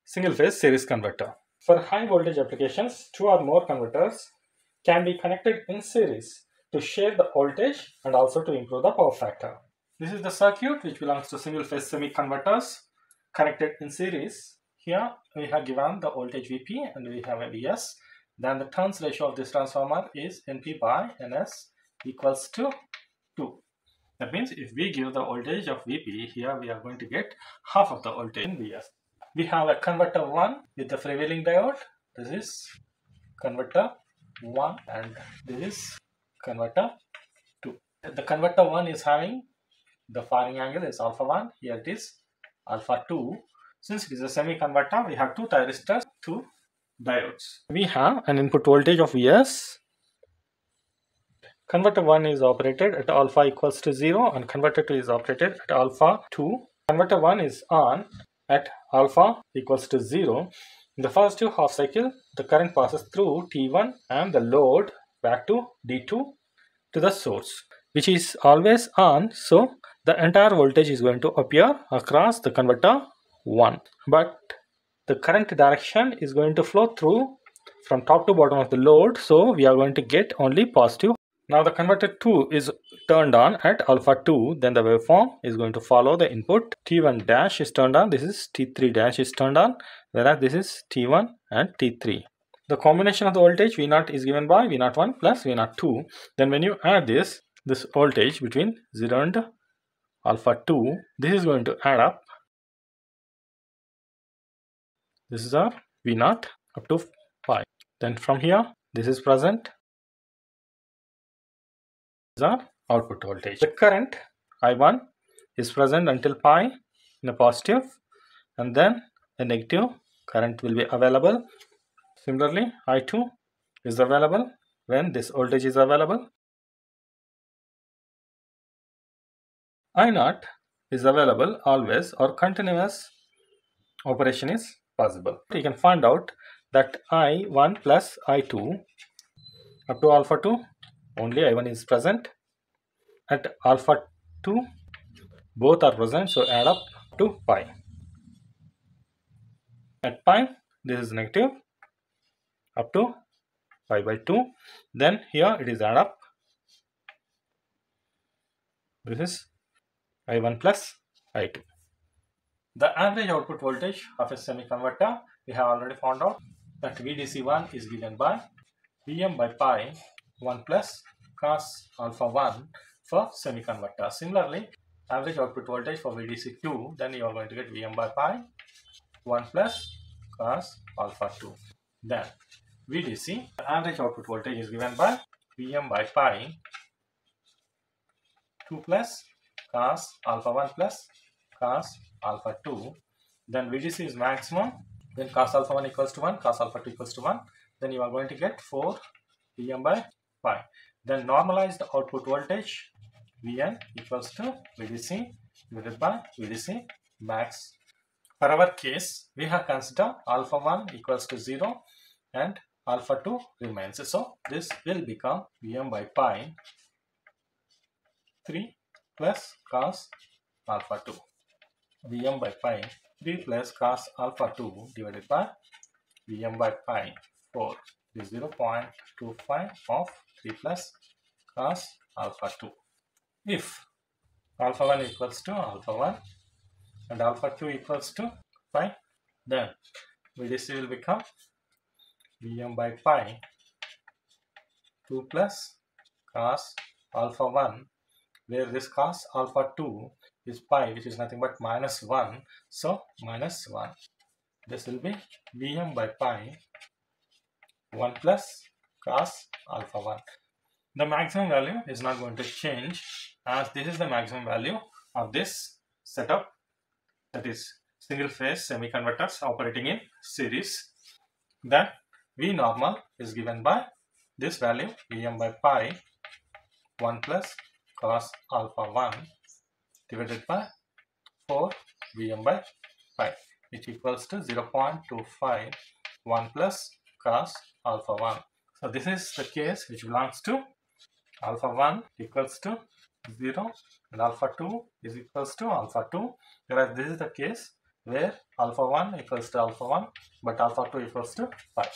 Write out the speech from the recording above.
Single phase series converter. For high voltage applications, two or more converters can be connected in series to share the voltage and also to improve the power factor. This is the circuit which belongs to single phase semiconverters connected in series. Here we have given the voltage Vp and we have a Vs. Then the turns ratio of this transformer is Np by Ns equals to 2. That means if we give the voltage of Vp, here we are going to get half of the voltage in Vs. We have a converter 1 with the freewheeling diode. This is converter 1 and this is converter 2. The converter 1 is having the firing angle is alpha 1. Here it is alpha 2. Since it is a semi-converter, we have two thyristors, two diodes. We have an input voltage of Vs. Converter 1 is operated at alpha equals to 0 and converter 2 is operated at alpha 2. Converter 1 is on at alpha equals to 0. In the first half cycle, the current passes through T1 and the load back to D2 to the source, which is always on. So the entire voltage is going to appear across the converter 1. But the current direction is going to flow through from top to bottom of the load. So we are going to get only positive. Now the converter 2 is turned on at alpha 2, then the waveform is going to follow the input. T1 dash is turned on, this is T3 dash is turned on, whereas this is T1 and T3. The combination of the voltage V0 is given by V01 plus V02. Then when you add this voltage between 0 and alpha 2, this is going to add up. This is our V0 up to pi. Then from here, this is present. Our output voltage. The current I1 is present until pi in a positive, and then a negative current will be available. Similarly, I2 is available when this voltage is available. I0 is available always, or continuous operation is possible. You can find out that I1 plus I2 up to alpha 2 only I1 is present. At alpha 2 both are present, so add up to pi. At pi this is negative up to pi by 2. Then here it is add up. This is I1 plus I2. The average output voltage of a semiconverter, we have already found out that VDC1 is given by Vm by pi 1 plus cos alpha 1 for semiconverter. Similarly, average output voltage for VDC2, then you are going to get Vm by pi 1 plus cos alpha 2. Then VDC, the average output voltage is given by Vm by pi 2 plus cos alpha 1 plus cos alpha 2. Then VDC is maximum. Then cos alpha 1 equals to 1, cos alpha 2 equals to 1. Then you are going to get 4 Vm by pi. Then normalized output voltage Vn equals to VDC divided by VDC max. For our case, we have considered alpha 1 equals to 0 and alpha 2 remains. So this will become Vm by pi 3 plus cos alpha 2. Vm by pi 3 plus cos alpha 2 divided by Vm by pi 4 is 0.25 of 3 plus cos alpha 2. If alpha 1 equals to alpha 1 and alpha 2 equals to pi, then VDC will become Vm by pi 2 plus cos alpha 1, where this cos alpha 2 is pi, which is nothing but minus 1, so minus 1. This will be Vm by pi 1 plus cos alpha 1. The maximum value is not going to change, as this is the maximum value of this setup, that is single phase semiconductors operating in series. Then V normal is given by this value Vm by pi 1 plus cos alpha 1 divided by 4 Vm by pi, which equals to 0.25 1 plus cos alpha 1. So this is the case which belongs to alpha 1 equals to 0 and alpha 2 is equals to alpha 2, whereas this is the case where alpha 1 equals to alpha 1 but alpha 2 equals to pi.